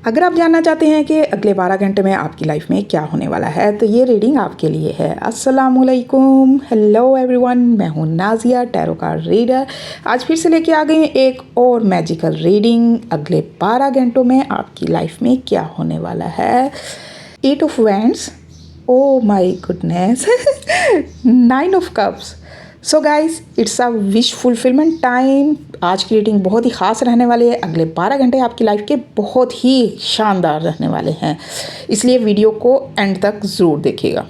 अगर आप जानना चाहते हैं कि अगले 12 घंटे में आपकी लाइफ में क्या होने वाला है तो ये रीडिंग आपके लिए है। अस्सलामुअलैकुम, हेलो एवरीवन, मैं हूँ नाजिया, टैरो कार्ड रीडर। आज फिर से लेके आ गई एक और मैजिकल रीडिंग। अगले 12 घंटों में आपकी लाइफ में क्या होने वाला है। 8 of wands, oh my goodness, 9 of cups. So guys, it's a wish fulfilment time. आज की रीडिंग बहुत ही ख़ास रहने वाली है। अगले 12 घंटे आपकी लाइफ के बहुत ही शानदार रहने वाले हैं, इसलिए वीडियो को एंड तक ज़रूर देखिएगा।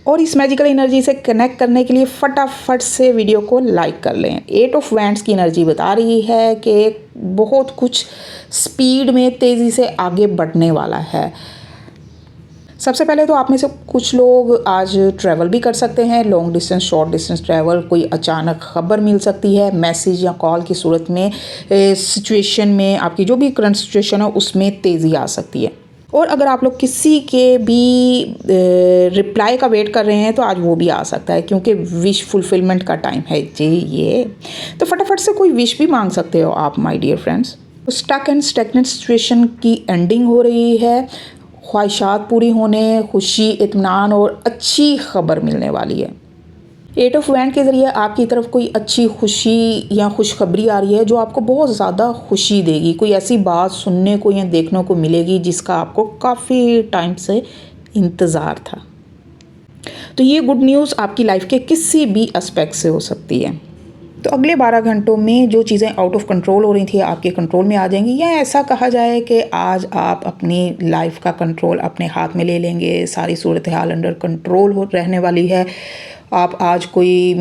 और इस मैजिकल एनर्जी से कनेक्ट करने के लिए फटाफट से वीडियो को लाइक कर लें। 8 ऑफ वैंड्स की एनर्जी बता रही है कि बहुत कुछ स्पीड में तेज़ी से आगे बढ़ने वाला है। सबसे पहले तो आप में से कुछ लोग आज ट्रैवल भी कर सकते हैं, long distance, short distance travel. कोई अचानक खबर मिल सकती है, मैसेज या कॉल की सूरत में। सिचुएशन में, आपकी जो भी करंट सिचुएशन है उसमें तेज़ी आ सकती है। और अगर आप लोग किसी के भी रिप्लाई का वेट कर रहे हैं तो आज वो भी आ सकता है, क्योंकि विश फुलफिलमेंट का टाइम है जी ये। तो फटाफट से कोई विश भी मांग सकते हो आप my dear friends. Stuck and stagnant situation की एंडिंग हो रही है, ख्वाहिशात पूरी होने, खुशी, इत्मीनान और अच्छी खबर मिलने वाली है। 8 ऑफ वैंड के ज़रिए आपकी तरफ कोई अच्छी खुशी या खुशखबरी आ रही है जो आपको बहुत ज़्यादा खुशी देगी। कोई ऐसी बात सुनने को या देखने को मिलेगी जिसका आपको काफ़ी टाइम से इंतज़ार था। तो ये गुड न्यूज़ आपकी लाइफ के किसी भी एस्पेक्ट से हो सकती है। तो अगले 12 घंटों में जो चीज़ें आउट ऑफ कंट्रोल हो रही थी आपके कंट्रोल में आ जाएंगी, या ऐसा कहा जाए कि आज आप अपनी लाइफ का कंट्रोल अपने हाथ में ले लेंगे। सारी सूरत हाल अंडर कंट्रोल हो रहने वाली है। आप आज कोई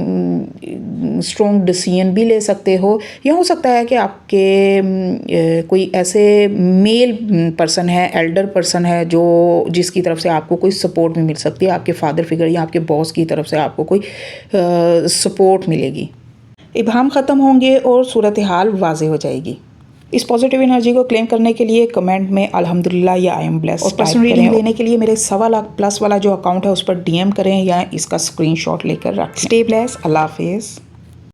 स्ट्रॉन्ग डिसीजन भी ले सकते हो। यह हो सकता है कि आपके कोई ऐसे मेल पर्सन है, एल्डर पर्सन है जो जिसकी तरफ से आपको कोई सपोर्ट भी मिल सकती है। आपके फादर फिगर या आपके बॉस की तरफ से आपको कोई सपोर्ट मिलेगी। इब्हाम ख़त्म होंगे और सूरत हाल वाज़े हो जाएगी। इस पॉजिटिव एनर्जी को क्लेम करने के लिए कमेंट में अल्हम्दुलिल्लाह या आई एम ब्लेस्ड और पर्सनल रीडिंग लेने के लिए मेरे 1.25 लाख प्लस वाला जो अकाउंट है उस पर DM करें या इसका स्क्रीनशॉट लेकर रखें। स्टे ब्लेस्ड, अल्लाह हाफिज़।